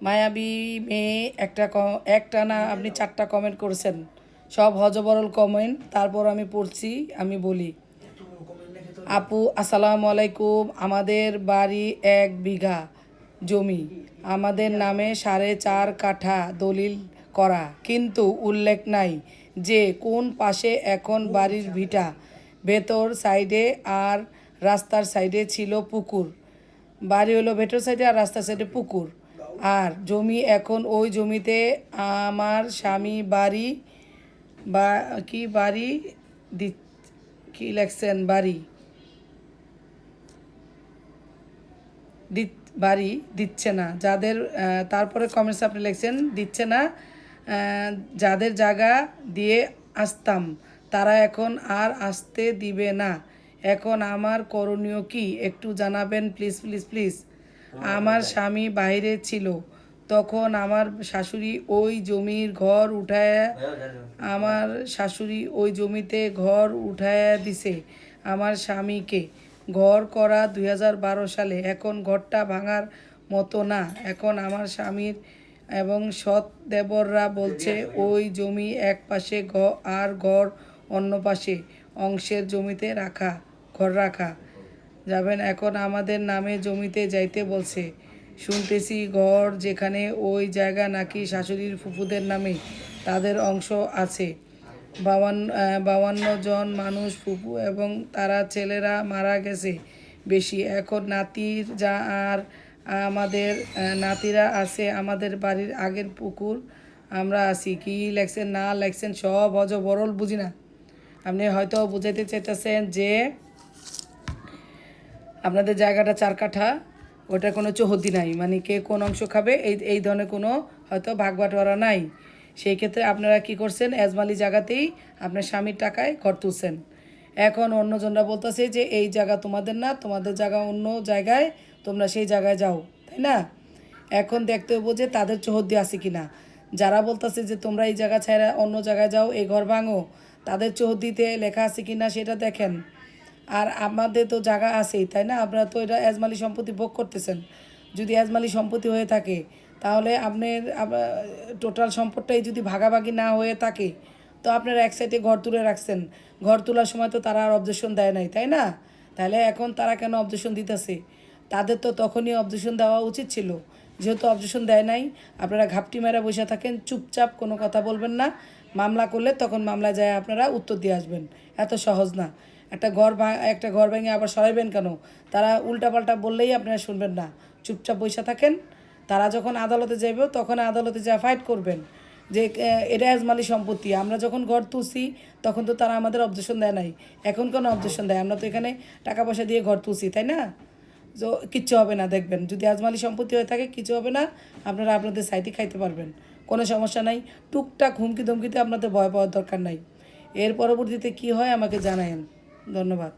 মায়াবী মেয়ে একটা না আপনি 4টা কমেন্ট করেছেন, সব হজবরল কমেন্ট। তারপর আমি পড়ছি, আমি বলি। আপু আসসালামু আলাইকুম। আমাদের বাড়ি 1 বিঘা জমি, আমাদের নামে 4.5 কাঠা দলিল করা, কিন্তু উল্লেখ নাই যে কোন পাশে এখন বাড়ির ভিটা। ভেতর সাইডে আর রাস্তার সাইডে ছিল পুকুর। বাড়ি হলো ভেতর সাইডে আর রাস্তার সাইডে পুকুর। আর জমি এখন ওই জমিতে আমার স্বামী বাড়ি বা কি বাড়ি দি কি লেখছেন বাড়ি বাড়ি দিচ্ছে না যাদের। তারপরে কমেন্টস আপনি লিখছেন দিচ্ছে না, যাদের জায়গা দিয়ে আসতাম তারা এখন আর আসতে দিবে না। এখন আমার করণীয় কি একটু জানাবেন প্লিজ প্লিজ প্লিজ। আমার স্বামী বাইরে ছিল, তখন আমার শাশুড়ি ওই জমির ঘর উঠায়, আমার শাশুড়ি ওই জমিতে ঘর উঠায় দিছে আমার স্বামীকে। ঘর করা 2012 সালে, এখন ঘরটা ভাঙার মতো না। এখন আমার স্বামীর এবং সৎ দেবররা বলছে ওই জমি এক পাশে আর ঘর অন্য পাশে অংশের জমিতে ঘর রাখা যাবেন। এখন আমাদের নামে জমিতে যাইতে বলছে। শুনতেছি ঘর যেখানে ওই জায়গা নাকি শাশুড়ির ফুফুদের নামে, তাদের অংশ আছে। 52 জন মানুষ ফুফু এবং তারা ছেলেরা মারা গেছে বেশি। এখন নাতির আর আমাদের নাতিরা আছে আমাদের বাড়ির আগের পুকুর। আমরা আছি কি লেখছেন না লেখছেন সব বরল বুঝি না। আপনি হয়তো বুঝাইতে চাইতেছেন যে আপনাদের জায়গাটা 4 কাঠা, ওটার কোনো চৌহদ্দি নাই, মানে কে কোন অংশ খাবে এই ধরনের কোনো হয়তো ভাগ বাটোয়ারা নাই। সেই ক্ষেত্রে আপনারা কি করছেন, এজমালি জায়গাতেই আপনার স্বামীর টাকায় ঘর তুলছেন। এখন অন্যজনরা বলতেছে যে এই জায়গা তোমাদের না, তোমাদের জায়গা অন্য জায়গায়, তোমরা সেই জায়গায় যাও, তাই না? এখন দেখতে হবো যে তাদের চৌহদ্দি আছে কি না। যারা বলতেছে যে তোমরা এই জায়গা ছাড়া অন্য জায়গায় যাও, এই ঘর ভাঙো, তাদের চৌহদ্দিতে লেখা আছে কি না সেটা দেখেন। আর আমাদের তো জায়গা আছেই, তাই না? আপনারা তো এটা এজমালি সম্পত্তি ভোগ করতেছেন। যদি এজমালি সম্পত্তি হয়ে থাকে তাহলে আপনার টোটাল সম্পদটাই যদি ভাগাভাগি না হয়ে থাকে, তো আপনারা এক সাইডে ঘর তুলে রাখছেন। ঘর তোলার সময় তো তারা আর অবজেকশন দেয় নাই, তাই না? তাহলে এখন তারা কেন অবজেকশন দিতেছে? তাদের তো তখনই অবজেকশন দেওয়া উচিত ছিল। যেহেতু অবজেকশন দেয় নাই, আপনারা ঘাপটি মেরা বসে থাকেন, চুপচাপ কোনো কথা বলবেন না। মামলা করলে তখন মামলায় যায় আপনারা উত্তর দিয়ে আসবেন। এত সহজ না। একটা ঘর ভেঙে আবার সরাইবেন কেন? তারা উল্টাপাল্টা বললেই আপনারা শুনবেন না, চুপচাপ বসে থাকেন। তারা যখন আদালতে যাইব তখন আদালতে যা ফাইট করবেন যে এটা এজমালি সম্পত্তি। আমরা যখন ঘর তুলছি তখন তো তারা আমাদের অবজেকশন দেয় নাই, এখন কোনো অবজেকশন দেয়? আমরা তো এখানে টাকা পয়সা দিয়ে ঘর তুলছি, তাই না? তো কিচ্ছু হবে না, দেখবেন যদি আজমালি সম্পত্তি হয়ে থাকে কিচ্ছু হবে না। আপনারা আপনাদের সাইডে খাইতে পারবেন, কোনো সমস্যা নাই। টুকটাক হুমকি ধমকিতে আপনাদের ভয় পাওয়ার দরকার নাই। এর পরবর্তীতে কি হয় আমাকে জানায়েন। ধন্যবাদ।